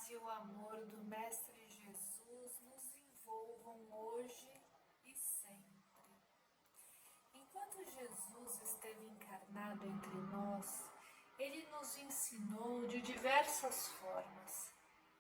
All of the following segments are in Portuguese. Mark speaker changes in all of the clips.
Speaker 1: paz e o amor do Mestre Jesus nos envolvam hoje e sempre. Enquanto Jesus esteve encarnado entre nós, ele nos ensinou de diversas formas,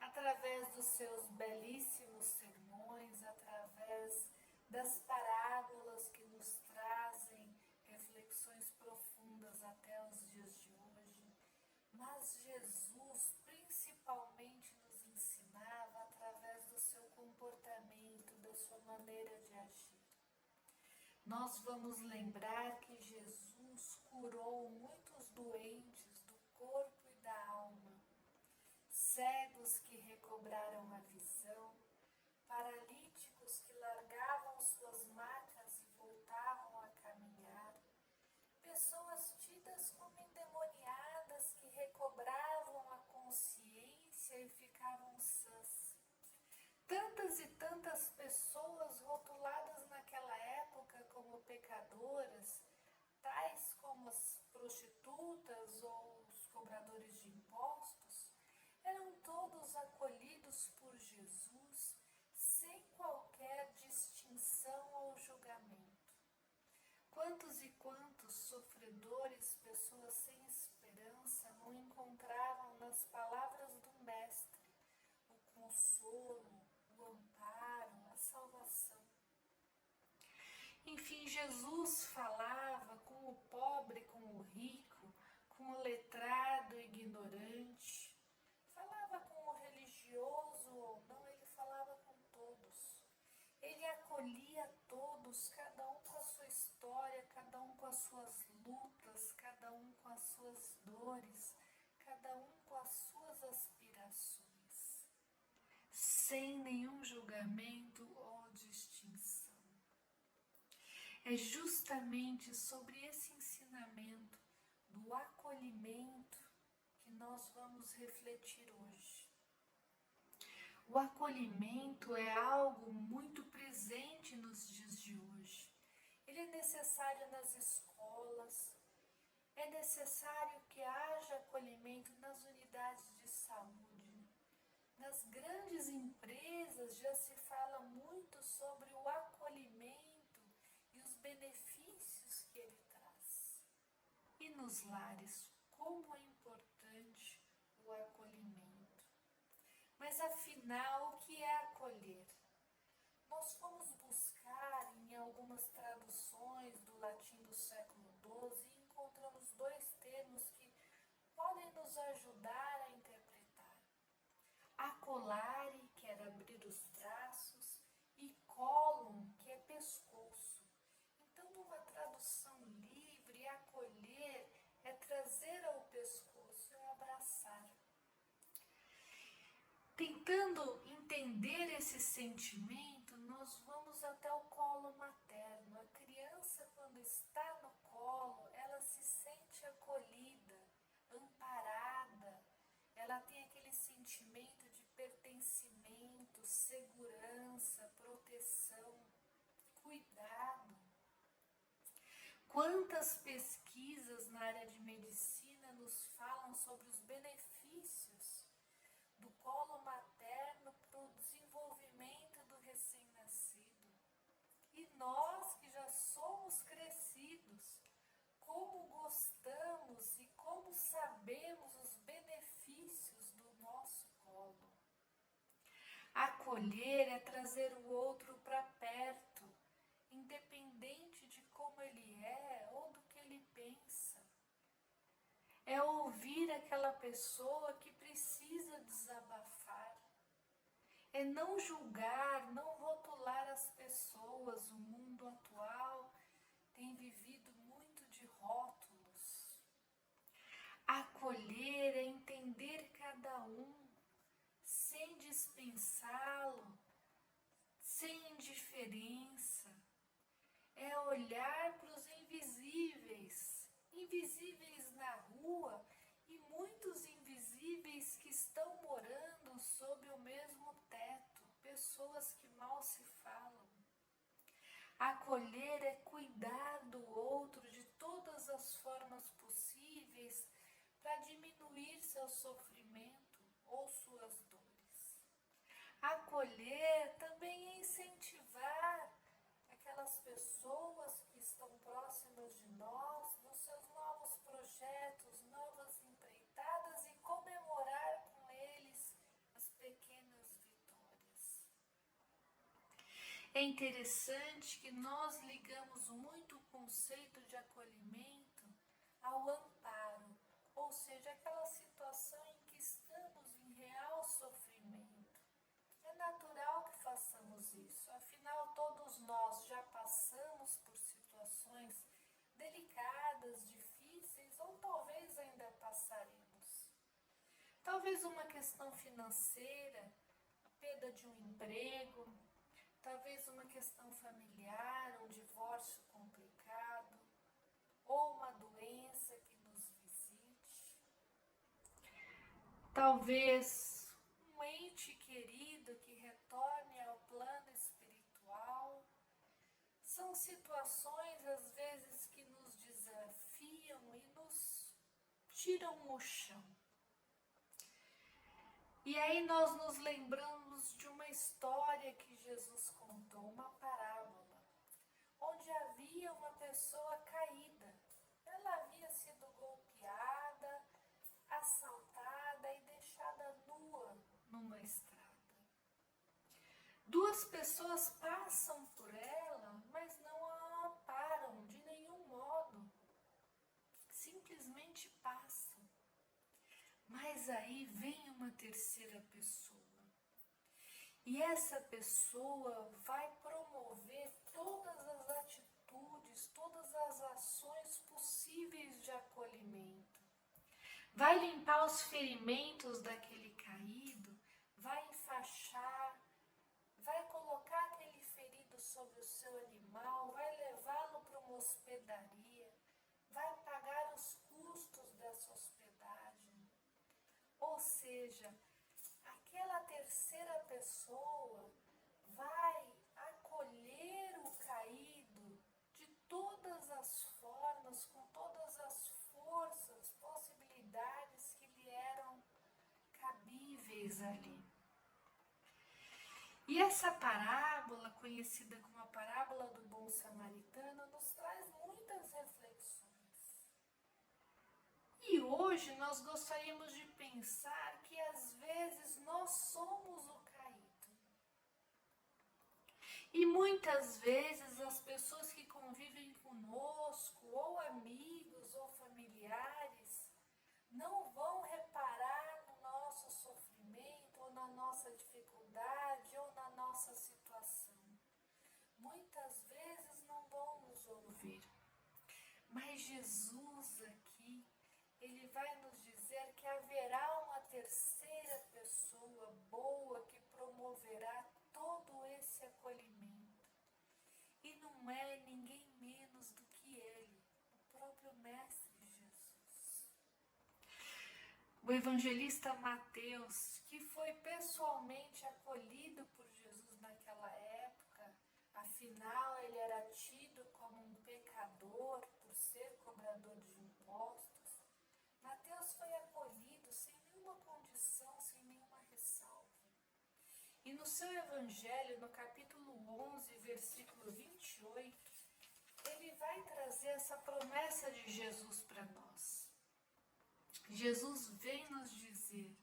Speaker 1: através dos seus belíssimos sermões, através das parábolas que nos trazem reflexões profundas até os dias de hoje. Mas Jesus principalmente nos ensinava através do seu comportamento, da sua maneira de agir. Nós vamos lembrar que Jesus curou muitos doentes do corpo e da alma, cegos que recobraram a visão, paralíticos que largavam suas macas e voltavam a caminhar, pessoas tidas como endemoniadas que recobravam a consciência e ficavam sãs. Tantas e tantas pessoas rotuladas naquela época como pecadoras, tais como as prostitutas ou os cobradores de impostos, eram todos acolhidos por Jesus sem qualquer distinção ou julgamento. Quantos e quantos sofredores, pessoas sem esperança, não encontravam nas palavras do Mestre o consolo, o amparo, a salvação. Enfim, Jesus falava com o pobre, com o rico, com o letrado e ignorante, falava com o religioso ou não, ele falava com todos. Ele acolhia todos, cada um com a sua história, cada um com as suas lutas, cada um com as suas dores, cada um com as suas aspirações, sem nenhum julgamento ou distinção. É justamente sobre esse ensinamento do acolhimento que nós vamos refletir hoje. O acolhimento é algo muito presente nos dias de hoje. Ele é necessário nas escolas, é necessário que haja acolhimento nas unidades de saúde. Nas grandes empresas já se fala muito sobre o acolhimento e os benefícios que ele traz. E nos lares, como é importante o acolhimento. Mas afinal, o que é acolher? Nós fomos buscar em algumas traduções do latim do século XII e encontramos dois termos que podem nos ajudar a interpretar. Acolare, que era abrir os braços, e colum, que é pescoço. Então, numa tradução livre, acolher é trazer ao pescoço, é abraçar. Tentando entender esse sentimento, nós vamos até o colo materno. A criança, quando está no colo, ela se sente acolhida, amparada. Ela tem aquele sentimento de pertencimento, segurança, proteção, cuidado. Quantas pesquisas na área de medicina nos falam sobre os benefícios do colo materno para o desenvolvimento do recém-nascido. E nós que já somos crescidos, como gostamos e como sabemos os benefícios do nosso colo. Acolher é trazer o outro para perto, independente de como ele é ou do que ele pensa. É ouvir aquela pessoa que precisa desabafar. É não julgar, não rotular as pessoas. O mundo atual tem vivido muito de rótulos. Acolher é entender cada um, sem dispensá-lo, sem indiferença. É olhar para os invisíveis na rua e muitos invisíveis que estão morando sob o mesmo teto, pessoas que mal se falam. Acolher é cuidar do outro de todas as formas possíveis para diminuir seu sofrimento ou suas dores. acolher também é incentivar aquelas pessoas que estão próximas de nós, nos seus novos projetos, novas empreitadas e comemorar com eles as pequenas vitórias. É interessante que nós ligamos muito o conceito de acolhimento ao amparo, ou seja, aquela situação em que estamos em real sofrimento. É natural que façamos isso, afinal todos nós já passamos por situações delicadas, difíceis ou talvez ainda passaremos. Talvez uma questão financeira, a perda de um emprego, talvez uma questão familiar, um divórcio complicado ou uma doença que nos visite. Talvez um ente querido que retorne ao plano espiritual. São situações, às vezes, que nos desafiam e nos tiram o chão. E aí nós nos lembramos de uma história que Jesus contou, uma parábola, onde havia uma pessoa caída. Ela havia sido golpeada, assaltada e deixada nua numa estrada. Duas pessoas passam por ela, mas não a amparam de nenhum modo. Simplesmente passam. Mas aí vem uma terceira pessoa. E essa pessoa vai promover todas as atitudes, todas as ações possíveis de acolhimento. Vai limpar os ferimentos daquele caído, vai enfaixar, vai colocar aquele ferido sobre o seu animal, vai levá-lo para uma hospedaria, vai pagar os custos dessa hospedagem. Ou seja, aquela terceira pessoa vai acolher o caído de todas as formas, com todas as forças, possibilidades que lhe eram cabíveis ali. E essa parábola, conhecida como a parábola do bom samaritano, nos traz muitas reflexões. E hoje nós gostaríamos de pensar que às vezes nós somos o caído. E muitas vezes as pessoas que convivem conosco, ou amigos ou familiares, não vão reparar no nosso sofrimento, ou na nossa dificuldade, ou na nossa situação. Muitas vezes não vão nos ouvir. Mas Jesus aqui, ele vai nos dizer que haverá uma terceira pessoa boa que promoverá todo esse acolhimento. E não é ninguém menos do que ele, o próprio Mestre Jesus. O evangelista Mateus, que foi pessoalmente acolhido por Jesus naquela época, afinal ele era tido como um pecador por ser cobrador de impostos, Mateus foi acolhido sem nenhuma condição, sem nenhuma ressalva. E no seu evangelho, no capítulo 11, versículo 28, ele vai trazer essa promessa de Jesus para nós. Jesus vem nos dizer: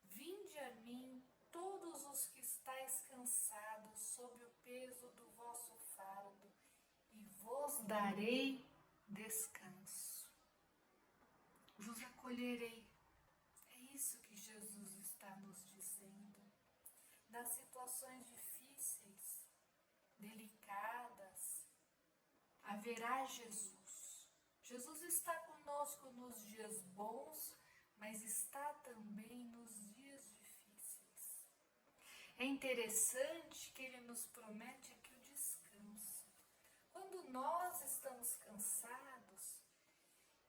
Speaker 1: vinde a mim todos os que estáis cansados sob o peso do vosso fardo, e vos darei descanso. Vos acolherei. É isso que Jesus está nos dizendo. Nas situações difíceis, delicadas, haverá Jesus. Jesus está conosco nos dias bons, mas está também nos dias difíceis. É interessante que ele nos promete aqui o descanso. Quando nós estamos cansados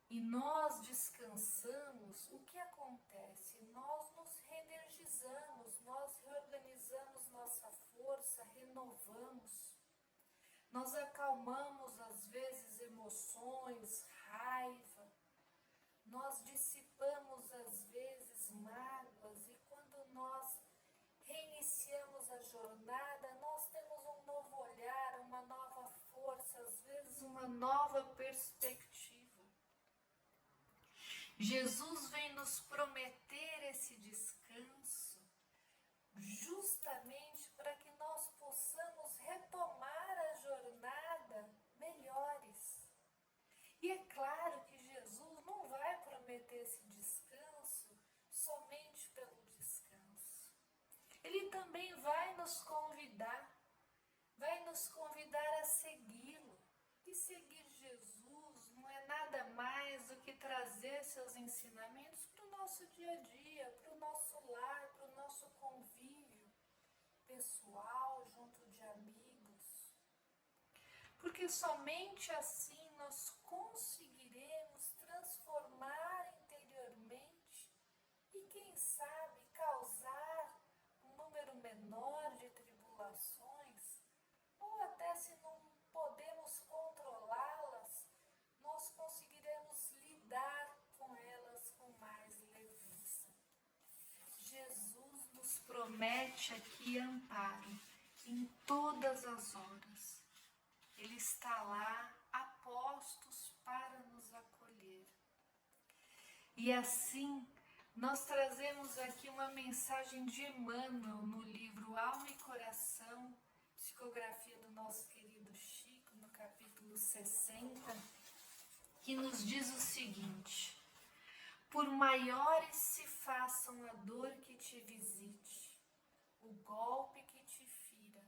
Speaker 1: e nós descansamos, o que acontece? Nós nos reenergizamos, nós reorganizamos nossa força, renovamos. Nós acalmamos, às vezes, emoções, raiva. Nós dissipamos, às vezes, mágoas. E quando nós reiniciamos a uma nova perspectiva. Jesus vem nos prometer esse descanso justamente para que nós possamos retomar a jornada melhores. E é claro que Jesus não vai prometer esse descanso somente pelo descanso. Ele também vai nos convidar a segui-lo. E seguir Jesus não é nada mais do que trazer seus ensinamentos para o nosso dia a dia, para o nosso lar, para o nosso convívio pessoal, junto de amigos. Porque somente assim nós conseguiremos transformar interiormente e, quem sabe, causar um número menor de tribulações, ou até, se não podemos controlá-las, nós conseguiremos lidar com elas com mais leveza. Jesus nos promete aqui amparo em todas as horas. Ele está lá a postos para nos acolher. E assim, nós trazemos aqui uma mensagem de Emmanuel no livro Alma e Coração, psicografia do nosso querido Chico, no capítulo 60, que nos diz o seguinte: por maiores se façam a dor que te visite, o golpe que te fira,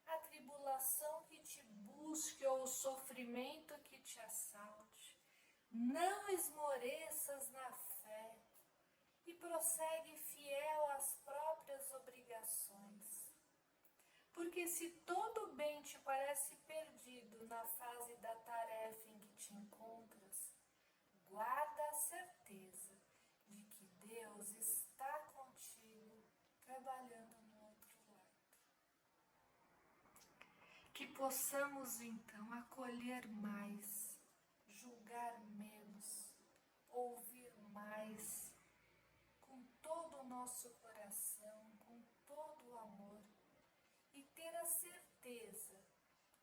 Speaker 1: a tribulação que te busque ou o sofrimento que te assalte, não esmoreças na fé e prossegue fiel às próprias obrigações. Porque se todo bem te parece perdido na fase da tarefa em que te encontras, guarda a certeza de que Deus está contigo, trabalhando no outro lado. Que possamos então acolher mais, julgar menos, ouvir mais, com todo o nosso coração, com todo o amor, e ter a certeza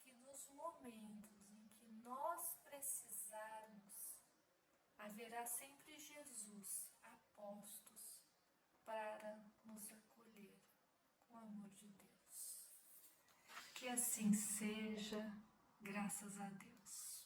Speaker 1: que nos momentos em que nós precisarmos, haverá sempre Jesus a postos para nos acolher com o amor de Deus. Que assim seja, graças a Deus.